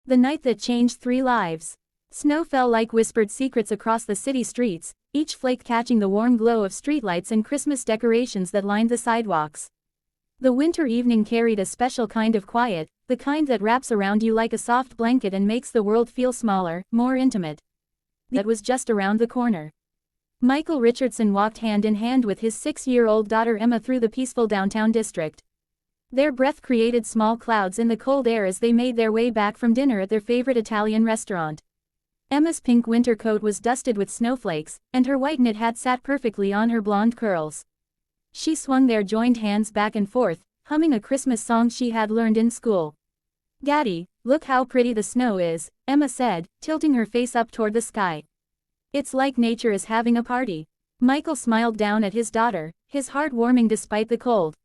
The night that changed 3 lives. Snow fell like whispered secrets across the city streets, each flake catching the warm glow of streetlights and Christmas decorations that lined the sidewalks. The winter evening carried a special kind of quiet, the kind that wraps around you like a soft blanket and makes the world feel smaller, more intimate. That was just around the corner. Michael Richardson walked hand in hand with his 6-year-old daughter Emma through the peaceful downtown district. Their breath created small clouds in the cold air as they made their way back from dinner at their favorite Italian restaurant. Emma's pink winter coat was dusted with snowflakes, and her white knit hat sat perfectly on her blonde curls. She swung their joined hands back and forth, humming a Christmas song she had learned in school. "Daddy, look how pretty the snow is," Emma said, tilting her face up toward the sky. "It's like nature is having a party." Michael smiled down at his daughter, his heart warming despite the cold.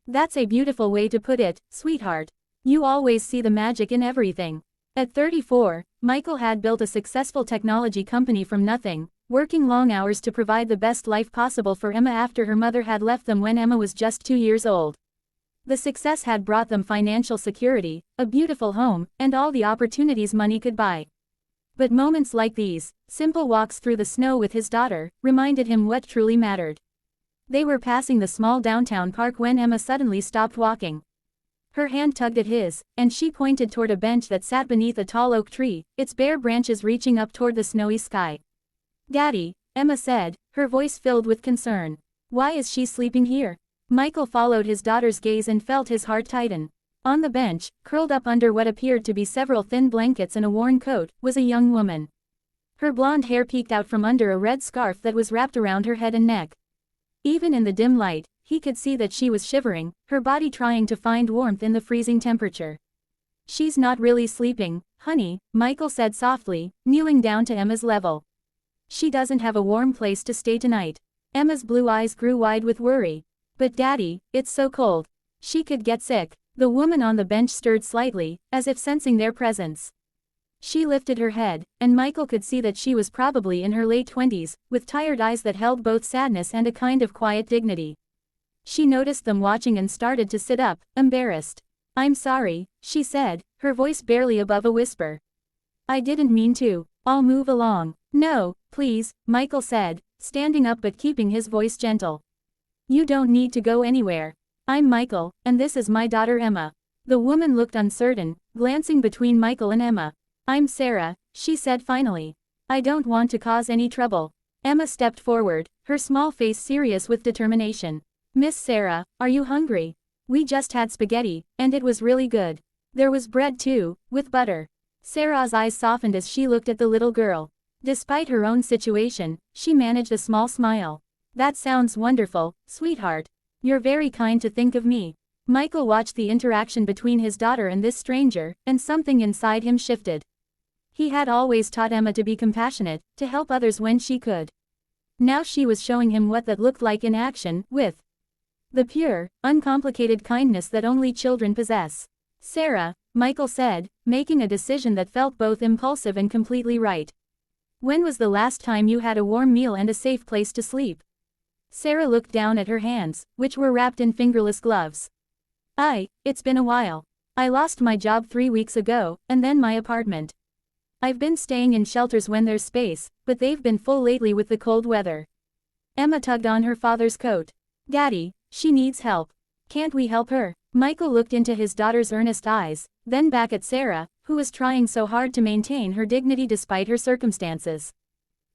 "That's a beautiful way to put it, sweetheart. You always see the magic in everything." At 34, Michael had built a successful technology company from nothing, working long hours to provide the best life possible for Emma after her mother had left them when Emma was just 2 years old. The success had brought them financial security, a beautiful home, and all the opportunities money could buy. But moments like these, simple walks through the snow with his daughter, reminded him what truly mattered. They were passing the small downtown park when Emma suddenly stopped walking. Her hand tugged at his, and she pointed toward a bench that sat beneath a tall oak tree, its bare branches reaching up toward the snowy sky. "Daddy," Emma said, her voice filled with concern. "Why is she sleeping here?" Michael followed his daughter's gaze and felt his heart tighten. On the bench, curled up under what appeared to be several thin blankets and a worn coat, was a young woman. Her blonde hair peeked out from under a red scarf that was wrapped around her head and neck. Even in the dim light, he could see that she was shivering, her body trying to find warmth in the freezing temperature. "She's not really sleeping, honey," Michael said softly, kneeling down to Emma's level. "She doesn't have a warm place to stay tonight." Emma's blue eyes grew wide with worry. "But Daddy, it's so cold. She could get sick." The woman on the bench stirred slightly, as if sensing their presence. She lifted her head, and Michael could see that she was probably in her late 20s, with tired eyes that held both sadness and a kind of quiet dignity. She noticed them watching and started to sit up, embarrassed. "I'm sorry," she said, her voice barely above a whisper. "I didn't mean to. I'll move along." "No, please," Michael said, standing up but keeping his voice gentle. "You don't need to go anywhere. I'm Michael, and this is my daughter Emma." The woman looked uncertain, glancing between Michael and Emma. "I'm Sarah," she said finally. "I don't want to cause any trouble." Emma stepped forward, her small face serious with determination. "Miss Sarah, are you hungry? We just had spaghetti, and it was really good. There was bread too, with butter." Sarah's eyes softened as she looked at the little girl. Despite her own situation, she managed a small smile. "That sounds wonderful, sweetheart. You're very kind to think of me." Michael watched the interaction between his daughter and this stranger, and something inside him shifted. He had always taught Emma to be compassionate, to help others when she could. Now she was showing him what that looked like in action, with the pure, uncomplicated kindness that only children possess. "Sarah," Michael said, making a decision that felt both impulsive and completely right. "When was the last time you had a warm meal and a safe place to sleep?" Sarah looked down at her hands, which were wrapped in fingerless gloves. It's been a while. I lost my job 3 weeks ago, and then my apartment. I've been staying in shelters when there's space, but they've been full lately with the cold weather." Emma tugged on her father's coat. "Daddy, she needs help. Can't we help her?" Michael looked into his daughter's earnest eyes, then back at Sarah, who was trying so hard to maintain her dignity despite her circumstances.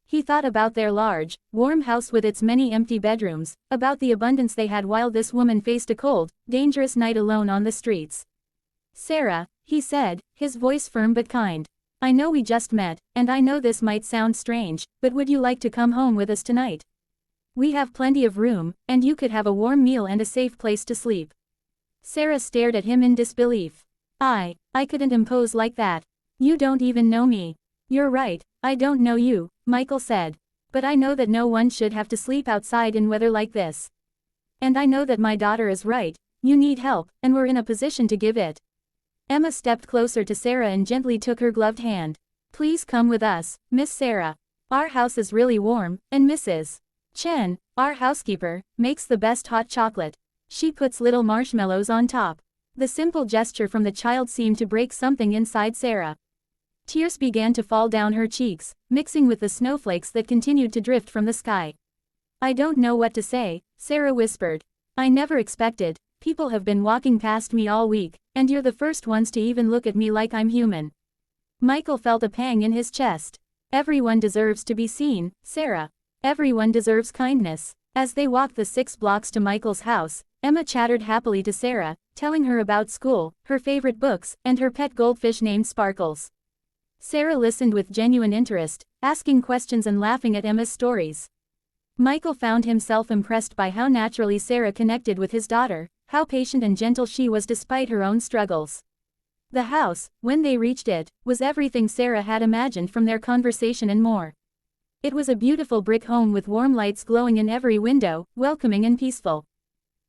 He thought about their large, warm house with its many empty bedrooms, about the abundance they had while this woman faced a cold, dangerous night alone on the streets. "Sarah," he said, his voice firm but kind. "I know we just met, and I know this might sound strange, but would you like to come home with us tonight? We have plenty of room, and you could have a warm meal and a safe place to sleep." Sarah stared at him in disbelief. I couldn't impose like that. You don't even know me." "You're right, I don't know you," Michael said. "But I know that no one should have to sleep outside in weather like this. And I know that my daughter is right, you need help, and we're in a position to give it." Emma stepped closer to Sarah and gently took her gloved hand. "Please come with us, Miss Sarah. Our house is really warm, and Mrs. Chen, our housekeeper, makes the best hot chocolate. She puts little marshmallows on top." The simple gesture from the child seemed to break something inside Sarah. Tears began to fall down her cheeks, mixing with the snowflakes that continued to drift from the sky. I don't know what to say, Sarah whispered. I never expected. People have been walking past me all week, and you're the first ones to even look at me like I'm human. Michael felt a pang in his chest. Everyone deserves to be seen, Sarah. Everyone deserves kindness. As they walked the 6 blocks to Michael's house, Emma chattered happily to Sarah, telling her about school, her favorite books, and her pet goldfish named Sparkles. Sarah listened with genuine interest, asking questions and laughing at Emma's stories. Michael found himself impressed by how naturally Sarah connected with his daughter, how patient and gentle she was despite her own struggles. The house, when they reached it, was everything Sarah had imagined from their conversation and more. It was a beautiful brick home with warm lights glowing in every window, welcoming and peaceful.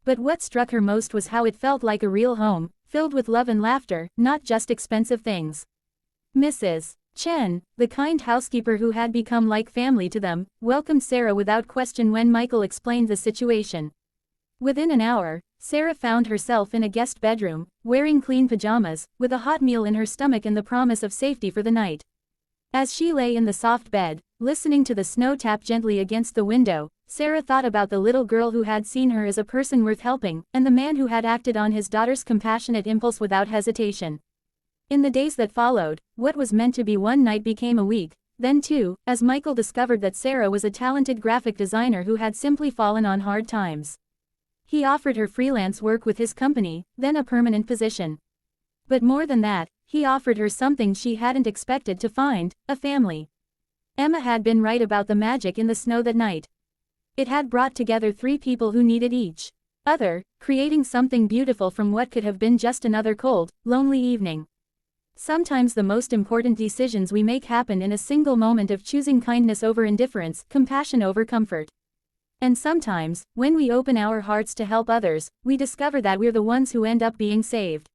But what struck her most was how it felt like a real home, filled with love and laughter, not just expensive things. Mrs. Chen, the kind housekeeper who had become like family to them, welcomed Sarah without question when Michael explained the situation. Within an hour, Sarah found herself in a guest bedroom, wearing clean pajamas, with a hot meal in her stomach and the promise of safety for the night. As she lay in the soft bed, listening to the snow tap gently against the window, Sarah thought about the little girl who had seen her as a person worth helping, and the man who had acted on his daughter's compassionate impulse without hesitation. In the days that followed, what was meant to be one night became a week, then 2, as Michael discovered that Sarah was a talented graphic designer who had simply fallen on hard times. He offered her freelance work with his company, then a permanent position. But more than that, he offered her something she hadn't expected to find, a family. Emma had been right about the magic in the snow that night. It had brought together 3 people who needed each other, creating something beautiful from what could have been just another cold, lonely evening. Sometimes the most important decisions we make happen in a single moment of choosing kindness over indifference, compassion over comfort. And sometimes, when we open our hearts to help others, we discover that we're the ones who end up being saved.